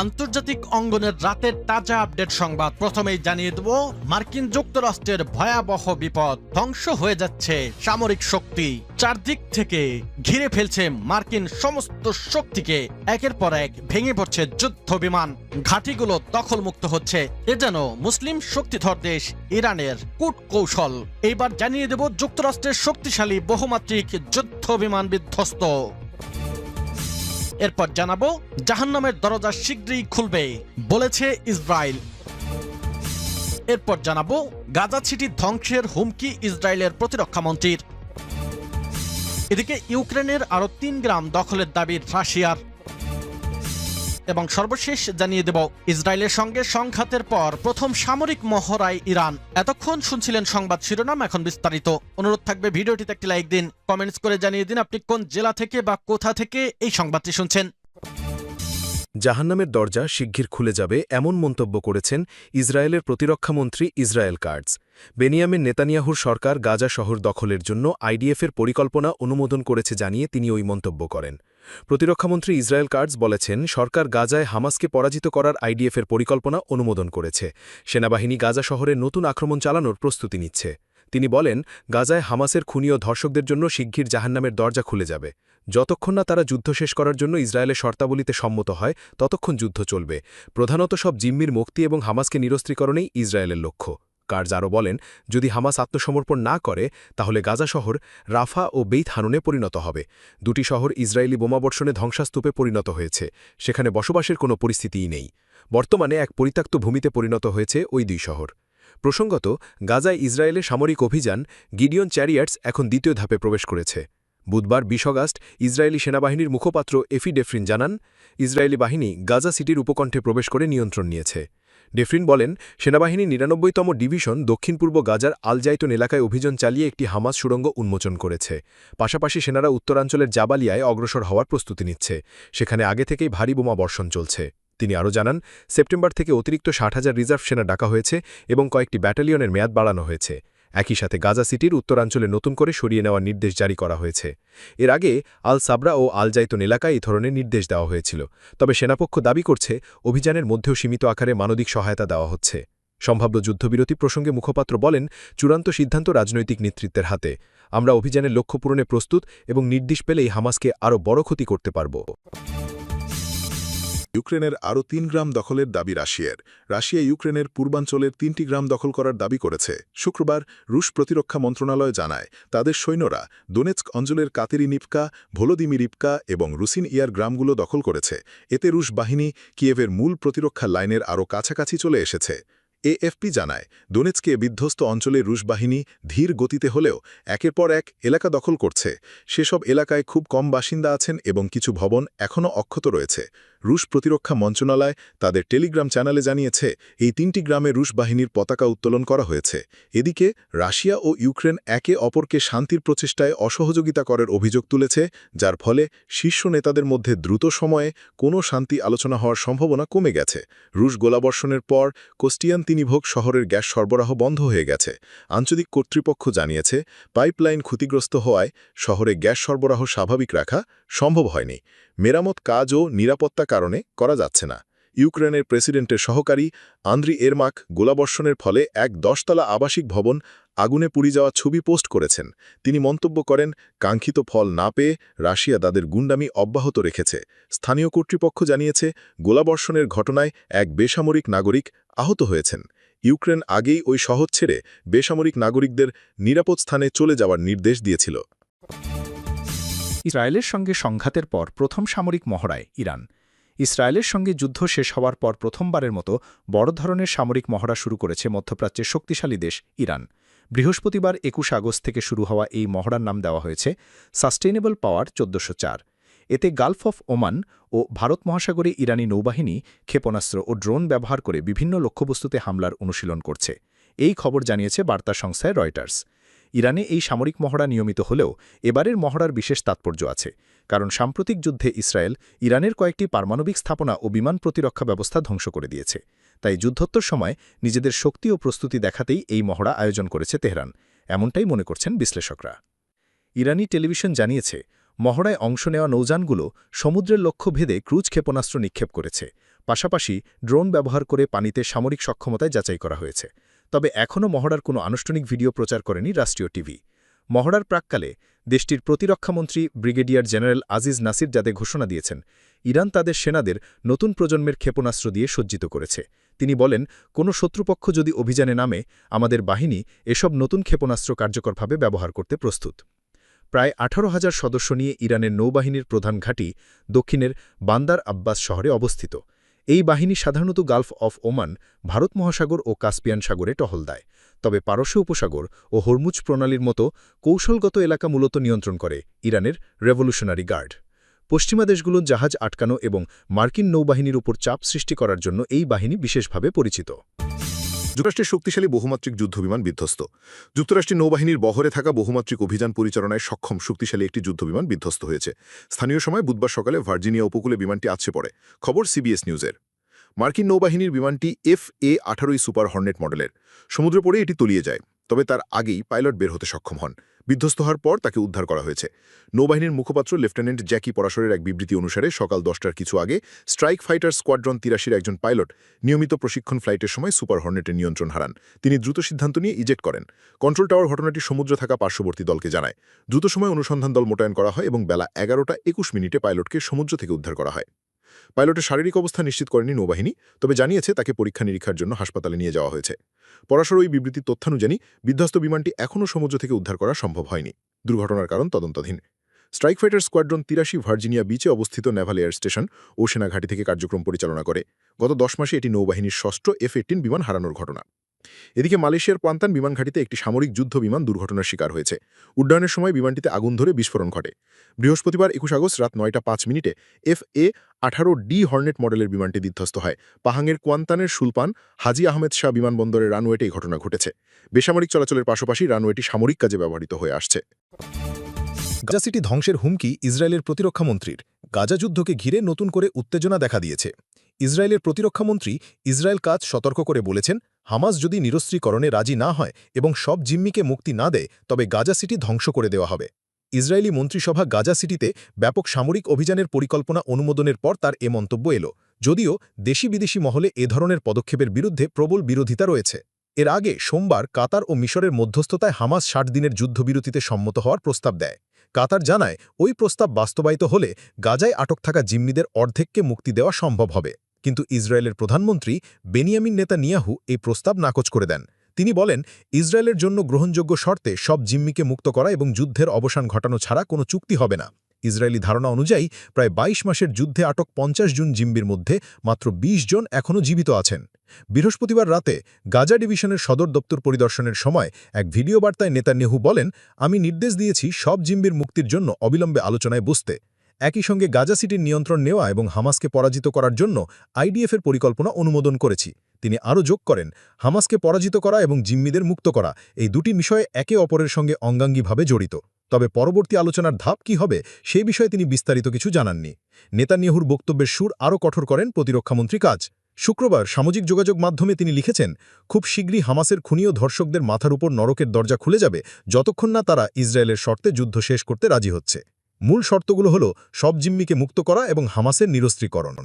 আন্তর্জাতিক অঙ্গনের রাতের তাজা আপডেট সংবাদ প্রথমেই জানিয়ে দেব, মার্কিন যুক্তরাষ্ট্রের ভয়াবহ বিপদ, ধ্বংস হয়ে যাচ্ছে সামরিক শক্তি, চারদিক থেকে ঘিরে ফেলছে মার্কিন সমস্ত শক্তিকে, একের পর এক ভেঙে পড়ছে যুদ্ধ বিমান, ঘাঁটিগুলো দখলমুক্ত হচ্ছে। এ যেন মুসলিম শক্তিধর দেশ ইরানের কূট কৌশল। এইবার জানিয়ে দেব যুক্তরাষ্ট্রের শক্তিশালী বহুমাত্রিক যুদ্ধ বিমান বিধ্বস্ত। এরপর জানাবো জাহান্নামের দরজা শীঘ্রই খুলবে বলেছে ইসরায়েল। এরপর জানাবো গাজা সিটি ধ্বংসের হুমকি ইসরায়েলের প্রতিরক্ষা মন্ত্রীর। এদিকে ইউক্রেনের আরো ৩ গ্রাম দখলের দাবি রাশিয়ার। এবং সর্বশেষ জানিয়ে দেব, ইসরায়েলের সঙ্গে সংঘাতের পর প্রথম সামরিক মহড়ায় ইরান। এতক্ষণ শুনছিলেন সংবাদ শিরোনাম, এখন বিস্তারিত। অনুরোধ থাকবে ভিডিওটিতে একটি লাইক দিন, কমেন্টস করে জানিয়ে দিন আপনি কোন জেলা থেকে বা কোথা থেকে এই সংবাদটি শুনছেন। জাহান্নামের দরজা শিগগির খুলে যাবে এমন মন্তব্য করেছেন ইসরায়েলের প্রতিরক্ষামন্ত্রী ইসরায়েল কাটজ। বেনিয়ামিন নেতানিয়াহুর সরকার গাজা শহর দখলের জন্য আইডিএফের পরিকল্পনা অনুমোদন করেছে জানিয়ে তিনি ওই মন্তব্য করেন। প্রতিরক্ষামন্ত্রী ইসরায়েল কাটজ বলেছেন, সরকার গাজায় হামাসকে পরাজিত করার আইডিএফের পরিকল্পনা অনুমোদন করেছে। সেনাবাহিনী গাজা শহরে নতুন আক্রমণ চালানোর প্রস্তুতি নিচ্ছে। তিনি বলেন, গাজায় হামাসের খুনি ও ধর্ষকদের জন্য শিগগির জাহান্নামের দরজা খুলে যাবে। যতক্ষণ না তারা যুদ্ধ শেষ করার জন্য ইসরায়েলের শর্তাবলীতে সম্মত হয় ততক্ষণ যুদ্ধ চলবে। প্রধানত সব জিম্মির মুক্তি এবং হামাসকে নিরস্ত্রীকরণেই ইসরায়েলের লক্ষ্য। কাটজ আরও বলেন, যদি হামাস আত্মসমর্পণ না করে তাহলে গাজা শহর রাফা ও বেইত হানুনে পরিণত হবে। দুটি শহর ইসরায়েলি বোমাবর্ষণে ধ্বংসাস্তূপে পরিণত হয়েছে। সেখানে বসবাসের কোনো পরিস্থিতিই নেই। বর্তমানে এক পরিত্যক্ত ভূমিতে পরিণত হয়েছে ওই দুই শহর। প্রসঙ্গত, গাজায় ইসরায়েলের সামরিক অভিযান গিডিয়ন চ্যারিয়াটস এখন দ্বিতীয় ধাপে প্রবেশ করেছে। বুধবার ২০ আগস্ট ইসরায়েলি সেনাবাহিনীর মুখপাত্র এফি ডেফরিন জানান, ইসরায়েলি বাহিনী গাজা সিটির উপকণ্ঠে প্রবেশ করে নিয়ন্ত্রণ নিয়েছে। ডেফরিন বলেন, সেনাবাহিনী ৯৯তম ডিভিশন দক্ষিণ পূর্ব গাজার আল জাইতুন এলাকায় অভিযান চালিয়ে একটি হামাস সুড়ঙ্গ উন্মোচন করেছে। পাশাপাশি সেনারা উত্তরাঞ্চলের জাবালিয়ায় অগ্রসর হওয়ার প্রস্তুতি নিচ্ছে। সেখানে আগে থেকেই ভারী বোমা বর্ষণ চলছে। তিনি আরও জানান, সেপ্টেম্বর থেকে অতিরিক্ত ৬০,০০০ রিজার্ভ সেনা ডাকা হয়েছে এবং কয়েকটি ব্যাটালিয়নের মেয়াদ বাড়ানো হয়েছে। একই সাথে গাজা সিটির উত্তরাঞ্চলে নতুন করে সরিয়ে নেওয়ার নির্দেশ জারি করা হয়েছে। এর আগে আল সাবরা ও আল জাইতুন এলাকায় এই ধরনের নির্দেশ দেওয়া হয়েছিল। তবে সেনাপক্ষ দাবি করছে, অভিযানের মধ্যেও সীমিত আকারে মানবিক সহায়তা দেওয়া হচ্ছে। সম্ভাব্য যুদ্ধবিরতি প্রসঙ্গে মুখপাত্র বলেন, চূড়ান্ত সিদ্ধান্ত রাজনৈতিক নেতৃত্বের হাতে। আমরা অভিযানের লক্ষ্য পূরণে প্রস্তুত এবং নির্দেশ পেলেই হামাসকে আরও বড় ক্ষতি করতে পারব। ইউক্রেনের আরও ৩ গ্রাম দখলের দাবি রাশিয়ার। রাশিয়া ইউক্রেনের পূর্বাঞ্চলের ৩টি গ্রাম দখল করার দাবি করেছে। শুক্রবার রুশ প্রতিরক্ষা মন্ত্রণালয় জানায়, তাদের সৈন্যরা দোনেৎস্ক অঞ্চলের কাতেরিনিভকা, ভলোদিমিরিভকা এবং রুসিন ইয়ার গ্রামগুলো দখল করেছে। এতে রুশ বাহিনী কিয়েভের মূল প্রতিরক্ষা লাইনের আরও কাছাকাছি চলে এসেছে। এএফপি জানায়, দোনেৎস্কে বিধ্বস্ত অঞ্চলে রুশ বাহিনী ধীর গতিতে হলেও একের পর এক এলাকা দখল করছে। সেসব এলাকায় খুব কম বাসিন্দা আছেন এবং কিছু ভবন এখনও অক্ষত রয়েছে। রুশ প্রতিরক্ষা মন্ত্রণালয় তাদের টেলিগ্রাম চ্যানেলে জানিয়েছে, এই ৩টি গ্রামে রুশ বাহিনীর পতাকা উত্তোলন করা হয়েছে। এদিকে রাশিয়া ও ইউক্রেন একে অপরকে শান্তির প্রচেষ্টায় অসহযোগিতা করার অভিযোগ তুলেছে, যার ফলে শীর্ষ নেতাদের মধ্যে দ্রুত সময়ে কোনো শান্তি আলোচনা হওয়ার সম্ভাবনা কমে গেছে। রুশ গোলাবর্ষণের পর কোস্টিয়ানতিনিভোগ শহরের গ্যাস সরবরাহ বন্ধ হয়ে গেছে। আঞ্চলিক কর্তৃপক্ষ জানিয়েছে, পাইপলাইন ক্ষতিগ্রস্ত হওয়ায় শহরে গ্যাস সরবরাহ স্বাভাবিক রাখা সম্ভব হয়নি। মেরামত কাজও নিরাপত্তা কারণে করা যাচ্ছে না। ইউক্রেনের প্রেসিডেন্টের সহকারী আন্দ্রি এরমাক গোলাবর্ষণের ফলে এক ১০তলা আবাসিক ভবন আগুনে পুড়ে যাওয়া ছবি পোস্ট করেছেন। তিনি মন্তব্য করেন, কাঙ্ক্ষিত ফল না পেয়ে রাশিয়া তাদের গুন্ডামি অব্যাহত রেখেছে। স্থানীয় কর্তৃপক্ষ জানিয়েছে, গোলাবর্ষণের ঘটনায় এক বেসামরিক নাগরিক আহত হয়েছেন। ইউক্রেন আগেই ওই শহর ছেড়ে বেসামরিক নাগরিকদের নিরাপদ স্থানে চলে যাওয়ার নির্দেশ দিয়েছিল। ইসরায়েলের সঙ্গে সংঘাতের পর প্রথম সামরিক মহড়ায় ইরান। ইসরায়েলের সঙ্গে যুদ্ধ শেষ হওয়ার পর প্রথমবারের মতো বড় ধরনের সামরিক মহড়া শুরু করেছে মধ্যপ্রাচ্যের শক্তিশালী দেশ ইরান। বৃহস্পতিবার ২১ আগস্ট থেকে শুরু হওয়া এই মহড়ার নাম দেওয়া হয়েছে সাস্টেইনেবল পাওয়ার ১৪০৪। এতে গালফ অফ ওমান ও ভারত মহাসাগরে ইরানি নৌবাহিনী ক্ষেপণাস্ত্র ও ড্রোন ব্যবহার করে বিভিন্ন লক্ষ্যবস্তুতে হামলার অনুশীলন করছে। এই খবর জানিয়েছে বার্তা সংস্থায় রয়টার্স। ইরানে এই সামরিক মহড়া নিয়মিত হলেও এবারের মহড়ার বিশেষ তাৎপর্য আছে, কারণ সাম্প্রতিক যুদ্ধে ইসরায়েল ইরানের কয়েকটি পারমাণবিক স্থাপনা ও বিমান প্রতিরক্ষা ব্যবস্থা ধ্বংস করে দিয়েছে। তাই যুদ্ধোত্তর সময় নিজেদের শক্তি ও প্রস্তুতি দেখাতেই এই মহড়া আয়োজন করেছে তেহরান, এমনটাই মনে করছেন বিশ্লেষকরা। ইরানি টেলিভিশন জানিয়েছে, মহড়ায় অংশ নেওয়া নৌযানগুলো সমুদ্রের লক্ষ্য ভেদে ক্রুজ ক্ষেপণাস্ত্র নিক্ষেপ করেছে। পাশাপাশি ড্রোন ব্যবহার করে পানিতে সামরিক সক্ষমতায় যাচাই করা হয়েছে। তবে এখনও মহড়ার কোনো আনুষ্ঠানিক ভিডিও প্রচার করেনি রাষ্ট্রীয় টিভি। মহড়ার প্রাক্কালে দেশটির প্রতিরক্ষামন্ত্রী ব্রিগেডিয়ার জেনারেল আজিজ নাসির জাদে ঘোষণা দিয়েছেন, ইরান তাদের সেনাদের নতুন প্রজন্মের ক্ষেপণাস্ত্র দিয়ে সজ্জিত করেছে। তিনি বলেন, কোনো শত্রুপক্ষ যদি অভিযানে নামে, আমাদের বাহিনী এসব নতুন ক্ষেপণাস্ত্র কার্যকরভাবে ব্যবহার করতে প্রস্তুত। প্রায় 18,000 সদস্য নিয়ে ইরানের নৌবাহিনীর প্রধান ঘাঁটি দক্ষিণের বান্দার আব্বাস শহরে অবস্থিত। এই বাহিনী সাধারণত গালফ অফ ওমান, ভারত মহাসাগর ও কাস্পিয়ান সাগরে টহল দেয়। তবে পারস্য উপসাগর ও হরমুজ প্রণালীর মতো কৌশলগত এলাকা মূলত নিয়ন্ত্রণ করে ইরানের রেভলিউশনারি গার্ড। পশ্চিমা দেশগুলোর জাহাজ আটকানো এবং মার্কিন নৌবাহিনীর উপর চাপ সৃষ্টি করার জন্য এই বাহিনী বিশেষভাবে পরিচিত। যুক্তরাষ্ট্রের শক্তিশালী বহুমাত্রিক যুদ্ধবিমান বিধ্বস্ত। যুক্তরাষ্ট্রের নৌবাহিনীর বহরে থাকা বহুমাত্রিক অভিযান পরিচালনায় সক্ষম শক্তিশালী একটি যুদ্ধবিমান বিধ্বস্ত হয়েছে। স্থানীয় সময় বুধবার সকালে ভার্জিনিয়া উপকূলে বিমানটি আছড়ে পড়ে। খবর সিবিএস নিউজের। মার্কিন নৌবাহিনীর বিমানটি FA-18 সুপার হর্নেট মডেলের। সমুদ্র পড়ে এটি তলিয়ে যায়, তবে তার আগেই পাইলট বের হতে সক্ষম হন। বিধ্বস্ত হওয়ার পর তাকে উদ্ধার করা হয়েছে। নৌবাহিনীর মুখপাত্র লেফটেন্যান্ট জ্যাকি পরাশরের এক বিবৃতি অনুসারে সকাল 10টার কিছু আগে স্ট্রাইক ফাইটার স্কোয়াড্রন 83-র একজন পাইলট নিয়মিত প্রশিক্ষণ ফ্লাইটের সময় সুপার হর্নেটের নিয়ন্ত্রণ হারান। তিনি দ্রুত সিদ্ধান্ত নিয়ে ইজেক্ট করেন। কন্ট্রোল টাওয়ার ঘটনাটি সমুদ্রে থাকা পার্শ্ববর্তী দলকে জানায়। দ্রুত সময় অনুসন্ধান দল মোতায়েন করা হয় এবং বেলা 11:21 পাইলটকে সমুদ্র থেকে উদ্ধার করা হয়। পাইলটের শারীরিক অবস্থা নিশ্চিত করেনি নৌবাহিনী, তবে জানিয়েছে তাকে পরীক্ষা নিরীক্ষার জন্য হাসপাতালে নিয়ে যাওয়া হয়েছে। পরাশর ওই বিবৃতির তথ্যানুযায়ী বিধ্বস্ত বিমানটি এখনও সমুদ্র থেকে উদ্ধার করা সম্ভব হয়নি। দুর্ঘটনার কারণ তদন্তাধীন। স্ট্রাইক ফাইটার স্কোয়াড্রন 83 ভার্জিনিয়া বিচে অবস্থিত নেভাল এয়ার স্টেশন ও সেনাঘাঁটি থেকে কার্যক্রম পরিচালনা করে। গত 10 মাসে এটি নৌবাহিনীর ষষ্ঠ F-18 বিমান হারানোর ঘটনা। এদিকে মালয়েশিয়ার কোয়ান্তান বিমান ঘাঁটিতে একটি সামরিক যুদ্ধ বিমান দুর্ঘটনার শিকার হয়েছে। উড্ডয়নের সময় বিমানটিতে আগুন ধরে বিস্ফোরণ ঘটে। বৃহস্পতিবার 21 আগস্ট রাত 9:05 FA-18D হর্নেট মডেলের বিমানটি বিধ্বস্ত হয়। পাহাংয়ের কোয়ান্তানের সুলপান হাজি আহমেদ শাহ বিমানবন্দরের রানওয়েতে এই ঘটনা ঘটেছে। বেসামরিক চলাচলের পাশাপাশি রানওয়েটি সামরিক কাজে ব্যবহৃত হয়ে আসছে। গাজা সিটি ধ্বংসের হুমকি ইসরায়েলের প্রতিরক্ষামন্ত্রীর। গাজা যুদ্ধকে ঘিরে নতুন করে উত্তেজনা দেখা দিয়েছে। ইসরায়েলের প্রতিরক্ষামন্ত্রী ইসরায়েল কাজ সতর্ক করে বলেছেন, হামাস যদি নিরস্ত্রীকরণে রাজি না হয় এবং সব জিম্মিকে মুক্তি না দেয়, তবে গাজা সিটি ধ্বংস করে দেওয়া হবে। ইসরায়েলি মন্ত্রিসভা গাজা সিটিতে ব্যাপক সামরিক অভিযানের পরিকল্পনা অনুমোদনের পর তার এ মন্তব্য এলো, যদিও দেশি বিদেশি মহলে এ ধরনের পদক্ষেপের বিরুদ্ধে প্রবল বিরোধিতা রয়েছে। এর আগে সোমবার কাতার ও মিশরের মধ্যস্থতায় হামাস 60 দিনের যুদ্ধবিরতিতে সম্মত হওয়ার প্রস্তাব দেয়। কাতার জানায়, ওই প্রস্তাব বাস্তবায়িত হলে গাজায় আটক থাকা জিম্মিদের অর্ধেককে মুক্তি দেওয়া সম্ভব হবে। কিন্তু ইসরায়েলের প্রধানমন্ত্রী বেনিয়ামিন নেতানিয়াহু এই প্রস্তাব নাকচ করে দেন। তিনি বলেন, ইসরায়েলের জন্য গ্রহণযোগ্য শর্তে সব জিম্মিকে মুক্ত করা এবং যুদ্ধের অবসান ঘটানো ছাড়া কোনো চুক্তি হবে না। ইসরায়েলি ধারণা অনুযায়ী প্রায় 22 মাসের যুদ্ধে আটক 50 জন জিম্মির মধ্যে মাত্র 20 জন এখনও জীবিত আছেন। বৃহস্পতিবার রাতে গাজা ডিভিশনের সদর দপ্তর পরিদর্শনের সময় এক ভিডিও বার্তায় নেতানিয়াহু বলেন, আমি নির্দেশ দিয়েছি সব জিম্মির মুক্তির জন্য অবিলম্বে আলোচনায় বসতে। একই সঙ্গে গাজা সিটির নিয়ন্ত্রণ নেওয়া এবং হামাসকে পরাজিত করার জন্য IDF-এর পরিকল্পনা অনুমোদন করেছি। তিনি আরও যোগ করেন, হামাসকে পরাজিত করা এবং জিম্মিদের মুক্ত করা এই দুটি বিষয়ে একে অপরের সঙ্গে অঙ্গাঙ্গিভাবে জড়িত। তবে পরবর্তী আলোচনার ধাপ কী হবে সেই বিষয়ে তিনি বিস্তারিত কিছু জানাননি। নেতানিয়াহুর বক্তব্যের সুর আরও কঠোর করেন প্রতিরক্ষামন্ত্রী কাজ। শুক্রবার সামাজিক যোগাযোগ মাধ্যমে তিনি লিখেছেন, খুব শীঘ্রই হামাসের খুনি ও ধর্ষকদের মাথার উপর নরকের দরজা খুলে যাবে যতক্ষণ না তারা ইসরায়েলের শর্তে যুদ্ধ শেষ করতে রাজি হচ্ছে। মূল শর্তগুলো হল সব জিম্মিকে মুক্ত করা এবং হামাসের নিরস্ত্রীকরণ।